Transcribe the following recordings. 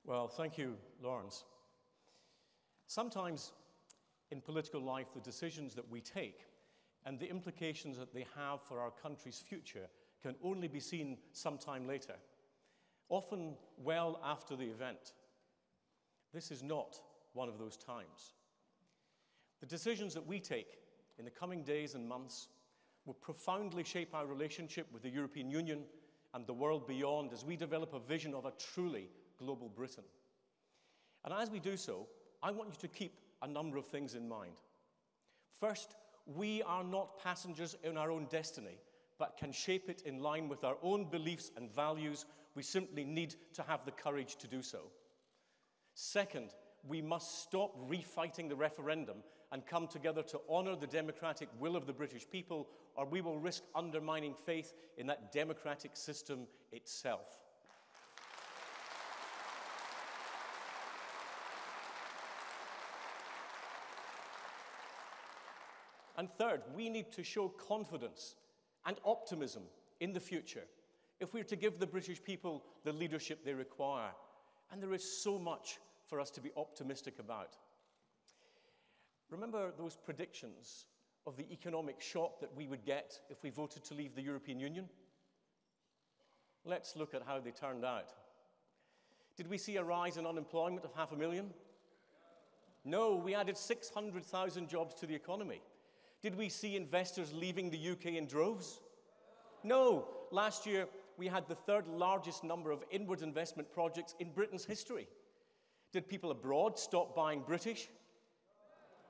Well, thank you, Lawrence. Sometimes in political life, the decisions that we take and the implications that they have for our country's future can only be seen sometime later, often well after the event. This is not one of those times. The decisions that we take in the coming days and months will profoundly shape our relationship with the European Union and the world beyond as we develop a vision of a truly global Britain. And as we do so, I want you to keep a number of things in mind. First, we are not passengers in our own destiny, but can shape it in line with our own beliefs and values. We simply need to have the courage to do so. Second, we must stop refighting the referendum and come together to honour the democratic will of the British people, or we will risk undermining faith in that democratic system itself. And third, we need to show confidence and optimism in the future if we're to give the British people the leadership they require. And there is so much for us to be optimistic about. Remember those predictions of the economic shock that we would get if we voted to leave the European Union? Let's look at how they turned out. Did we see a rise in unemployment of 500,000? No, we added 600,000 jobs to the economy. Did we see investors leaving the UK in droves? No. Last year, we had the third largest number of inward investment projects in Britain's history. Did people abroad stop buying British?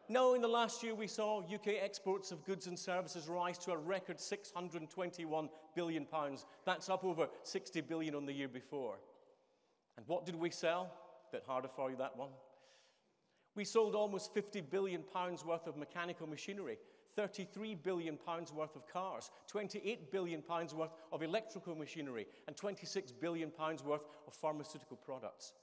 No, in the last year, we saw UK exports of goods and services rise to a record £621 billion. That's up over 60 billion on the year before. And what did we sell? Bit harder for you, that one. We sold almost £50 billion worth of mechanical machinery, £33 billion worth of cars, £28 billion worth of electrical machinery, and £26 billion worth of pharmaceutical products.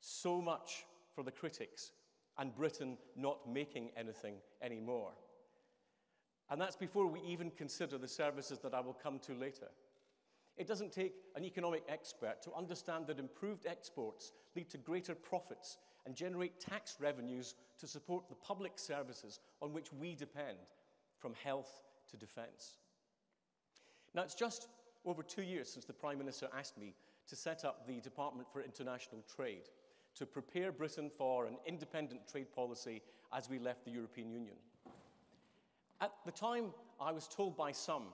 So much for the critics, and Britain not making anything anymore. And that's before we even consider the services that I will come to later. It doesn't take an economic expert to understand that improved exports lead to greater profits and generate tax revenues to support the public services on which we depend, from health to defence. Now, it's just over 2 years since the Prime Minister asked me to set up the Department for International Trade to prepare Britain for an independent trade policy as we left the European Union. At the time, I was told by some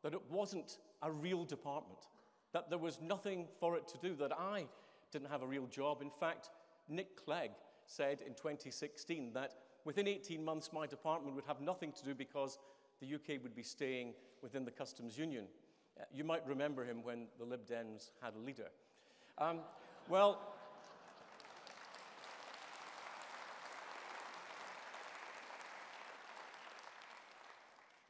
that it wasn't a real department, that there was nothing for it to do, that I didn't have a real job. In fact, Nick Clegg said in 2016 that within 18 months my department would have nothing to do because the UK would be staying within the customs union. You might remember him when the Lib Dems had a leader. Well,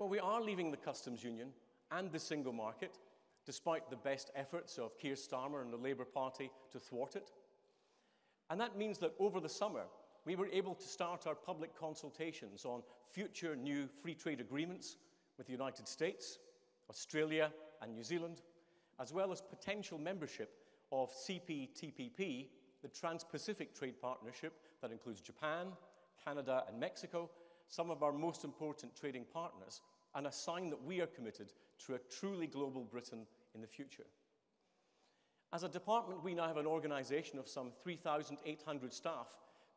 we are leaving the customs union and the single market, despite the best efforts of Keir Starmer and the Labour Party to thwart it. And that means that over the summer, we were able to start our public consultations on future new free trade agreements with the United States, Australia, and New Zealand, as well as potential membership of CPTPP, the Trans-Pacific Trade Partnership that includes Japan, Canada, and Mexico, some of our most important trading partners, and a sign that we are committed to a truly global Britain in the future. As a department, we now have an organisation of some 3,800 staff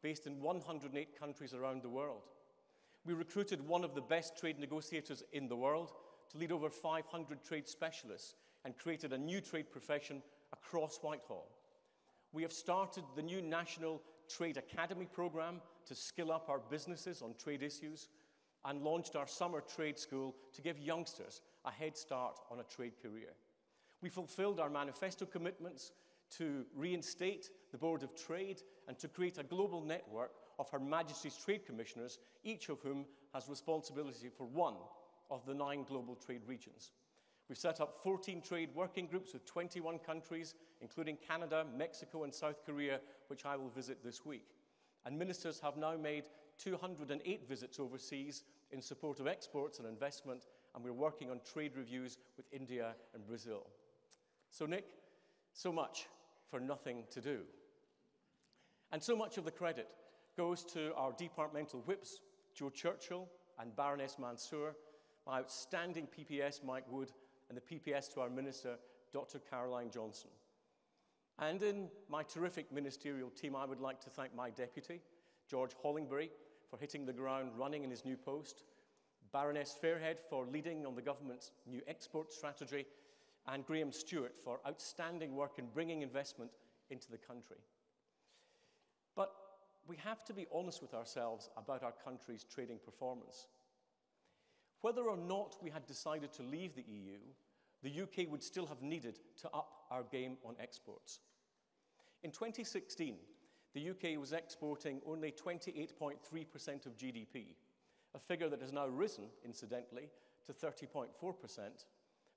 based in 108 countries around the world. We recruited one of the best trade negotiators in the world to lead over 500 trade specialists and created a new trade profession across Whitehall. We have started the new National Trade Academy programme to skill up our businesses on trade issues and launched our summer trade school to give youngsters a head start on a trade career. We fulfilled our manifesto commitments to reinstate the Board of Trade and to create a global network of Her Majesty's Trade Commissioners, each of whom has responsibility for one of the 9 global trade regions. We've set up 14 trade working groups with 21 countries, including Canada, Mexico, and South Korea, which I will visit this week. And ministers have now made 208 visits overseas in support of exports and investment, and we're working on trade reviews with India and Brazil. So, Nick, so much for nothing to do. And so much of the credit goes to our departmental whips, Joe Churchill and Baroness Mansour, my outstanding PPS, Mike Wood, and the PPS to our Minister, Dr. Caroline Johnson. And in my terrific ministerial team, I would like to thank my deputy, George Hollingbury, for hitting the ground running in his new post, Baroness Fairhead for leading on the government's new export strategy, and Graham Stewart for outstanding work in bringing investment into the country. But we have to be honest with ourselves about our country's trading performance. Whether or not we had decided to leave the EU, the UK would still have needed to up our game on exports. In 2016, the UK was exporting only 28.3% of GDP, a figure that has now risen, incidentally, to 30.4%,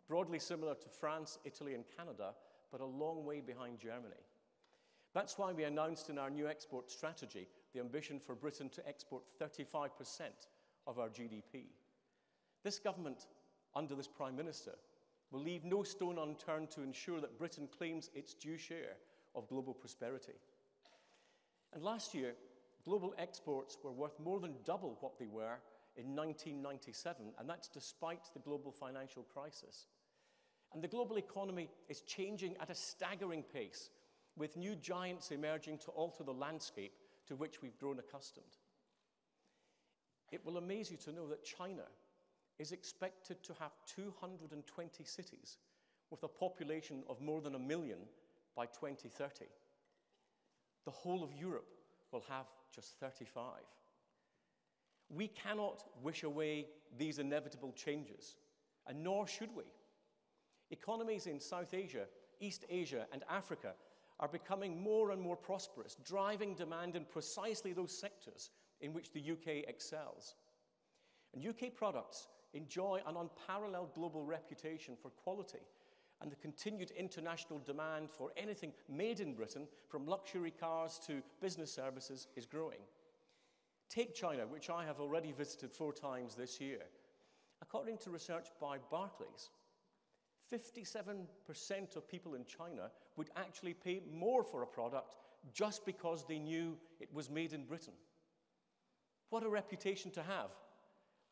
broadly similar to France, Italy, and Canada, but a long way behind Germany. That's why we announced in our new export strategy the ambition for Britain to export 35% of our GDP. This government, under this Prime Minister, will leave no stone unturned to ensure that Britain claims its due share of global prosperity. And last year, global exports were worth more than double what they were in 1997, and that's despite the global financial crisis. And the global economy is changing at a staggering pace, with new giants emerging to alter the landscape to which we've grown accustomed. It will amaze you to know that China is expected to have 220 cities with a population of more than 1 million by 2030. The whole of Europe will have just 35. We cannot wish away these inevitable changes, and nor should we. Economies in South Asia, East Asia, and Africa are becoming more and more prosperous, driving demand in precisely those sectors in which the UK excels. And UK products enjoy an unparalleled global reputation for quality, and the continued international demand for anything made in Britain, from luxury cars to business services, is growing. Take China, which I have already visited 4 times this year. According to research by Barclays, 57% of people in China would actually pay more for a product just because they knew it was made in Britain. What a reputation to have.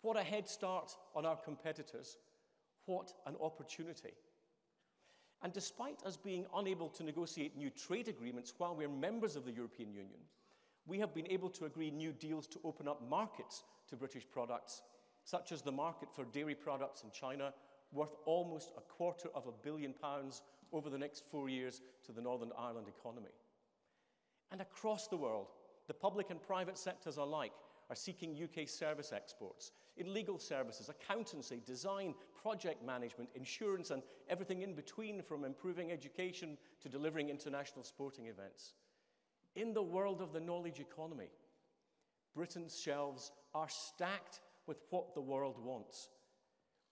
What a head start on our competitors. What an opportunity. And despite us being unable to negotiate new trade agreements while we're members of the European Union, we have been able to agree new deals to open up markets to British products, such as the market for dairy products in China, worth almost £250 million over the next 4 years to the Northern Ireland economy. And across the world, the public and private sectors alike are seeking UK service exports in legal services, accountancy, design, project management, insurance, and everything in between, from improving education to delivering international sporting events. In the world of the knowledge economy, Britain's shelves are stacked with what the world wants.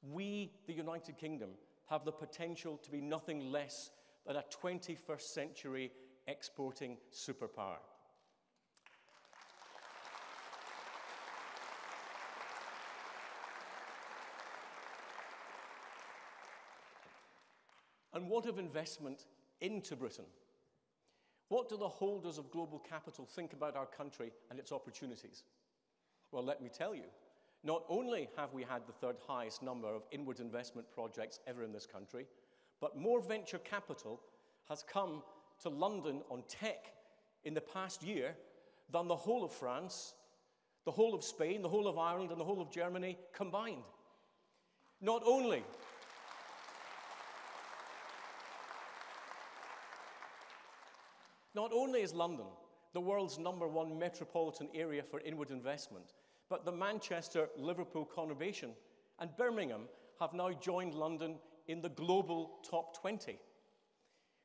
We, the United Kingdom, have the potential to be nothing less than a 21st century exporting superpower. And what of investment into Britain? What do the holders of global capital think about our country and its opportunities? Well, let me tell you, not only have we had the 3rd highest number of inward investment projects ever in this country, but more venture capital has come to London on tech in the past year than the whole of France, the whole of Spain, the whole of Ireland, and the whole of Germany combined. Not only is London the world's #1 metropolitan area for inward investment, but the Manchester, Liverpool conurbation and Birmingham have now joined London in the global top 20.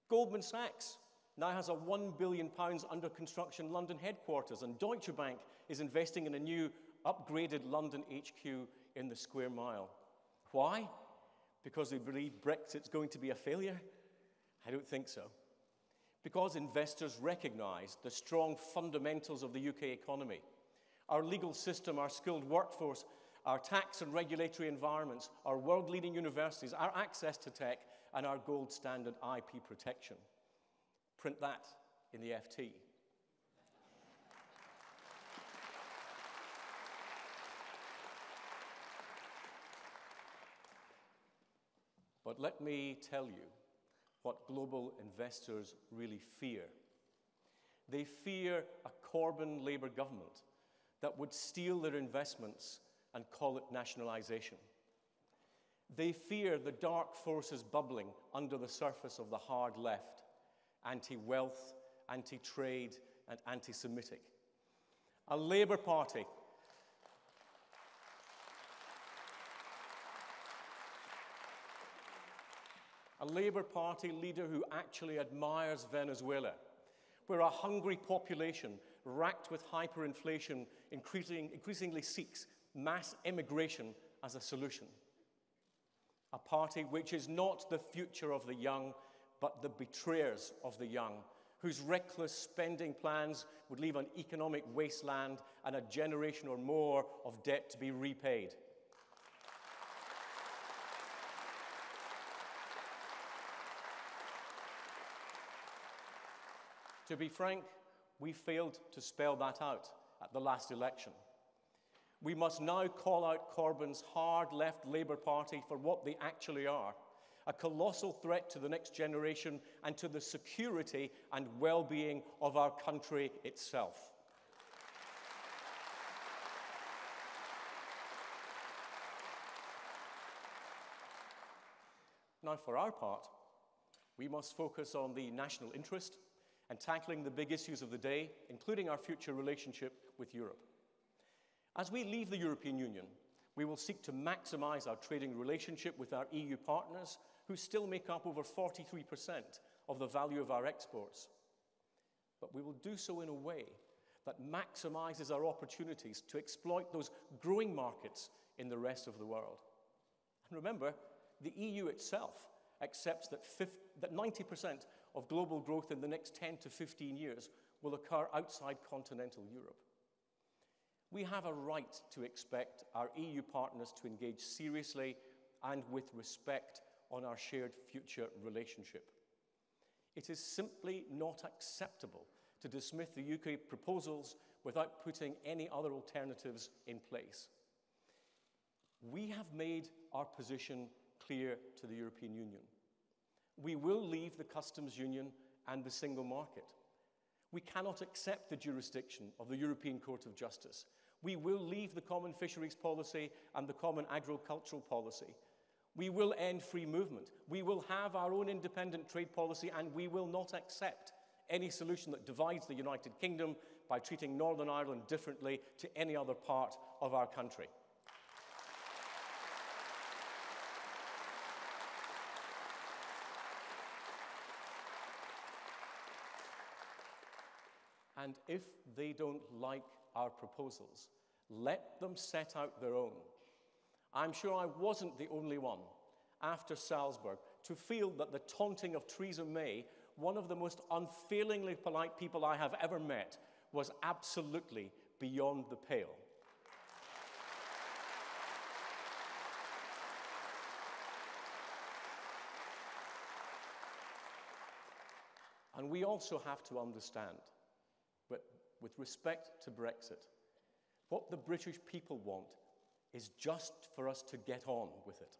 Goldman Sachs now has a £1 billion under construction London headquarters, and Deutsche Bank is investing in a new upgraded London HQ in the Square Mile. Why? Because they believe Brexit's going to be a failure? I don't think so. Because investors recognize the strong fundamentals of the UK economy. Our legal system, our skilled workforce, our tax and regulatory environments, our world-leading universities, our access to tech, and our gold standard IP protection. Print that in the FT. But let me tell you what global investors really fear. They fear a Corbyn Labour government that would steal their investments and call it nationalisation. They fear the dark forces bubbling under the surface of the hard left, anti-wealth, anti-trade, and anti-Semitic. A Labour Party leader who actually admires Venezuela, where a hungry population racked with hyperinflation increasingly seeks mass immigration as a solution. A party which is not the future of the young, but the betrayers of the young, whose reckless spending plans would leave an economic wasteland and a generation or more of debt to be repaid. To be frank, we failed to spell that out at the last election. We must now call out Corbyn's hard left Labour Party for what they actually are, a colossal threat to the next generation and to the security and well-being of our country itself. Now, for our part, we must focus on the national interest and tackling the big issues of the day, including our future relationship with Europe. As we leave the European Union, we will seek to maximize our trading relationship with our EU partners, who still make up over 43% of the value of our exports. But we will do so in a way that maximizes our opportunities to exploit those growing markets in the rest of the world. And remember, the EU itself accepts that 90% of global growth in the next 10 to 15 years will occur outside continental Europe. We have a right to expect our EU partners to engage seriously and with respect on our shared future relationship. It is simply not acceptable to dismiss the UK proposals without putting any other alternatives in place. We have made our position clear to the European Union. We will leave the customs union and the single market. We cannot accept the jurisdiction of the European Court of Justice. We will leave the common fisheries policy and the common agricultural policy. We will end free movement. We will have our own independent trade policy, and we will not accept any solution that divides the United Kingdom by treating Northern Ireland differently to any other part of our country. And if they don't like our proposals, let them set out their own. I'm sure I wasn't the only one, after Salzburg, to feel that the taunting of Theresa May, one of the most unfailingly polite people I have ever met, was absolutely beyond the pale. And we also have to understand, but with respect to Brexit, what the British people want is just for us to get on with it.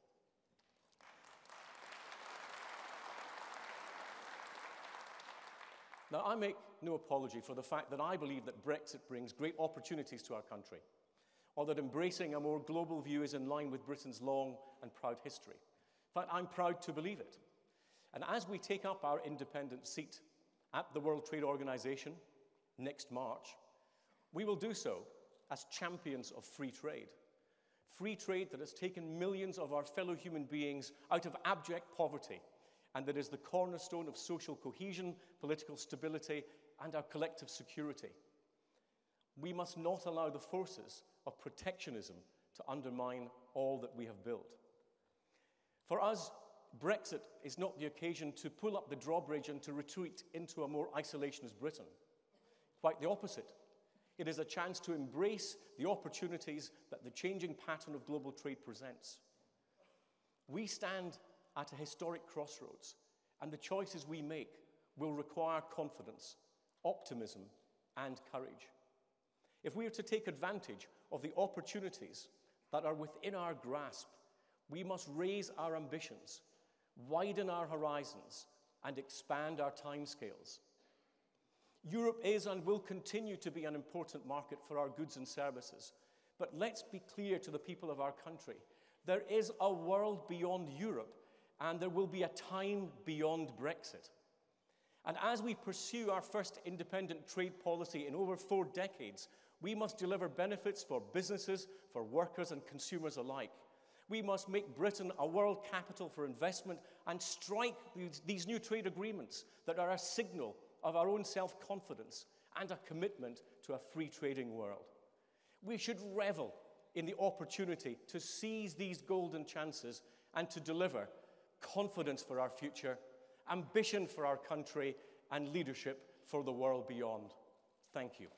Now, I make no apology for the fact that I believe that Brexit brings great opportunities to our country, or that embracing a more global view is in line with Britain's long and proud history. In fact, I'm proud to believe it. And as we take up our independent seat at the World Trade Organization next March, we will do so as champions of free trade. Free trade that has taken millions of our fellow human beings out of abject poverty, and that is the cornerstone of social cohesion, political stability, and our collective security. We must not allow the forces of protectionism to undermine all that we have built. For us, Brexit is not the occasion to pull up the drawbridge and to retreat into a more isolationist Britain. Quite the opposite. It is a chance to embrace the opportunities that the changing pattern of global trade presents. We stand at a historic crossroads, and the choices we make will require confidence, optimism, and courage. If we are to take advantage of the opportunities that are within our grasp, we must raise our ambitions. widen our horizons, and expand our timescales. Europe is and will continue to be an important market for our goods and services. But let's be clear to the people of our country. There is a world beyond Europe, and there will be a time beyond Brexit. And as we pursue our first independent trade policy in over 4 decades, we must deliver benefits for businesses, for workers and consumers alike. We must make Britain a world capital for investment and strike these new trade agreements that are a signal of our own self-confidence and a commitment to a free trading world. We should revel in the opportunity to seize these golden chances and to deliver confidence for our future, ambition for our country, and leadership for the world beyond. Thank you.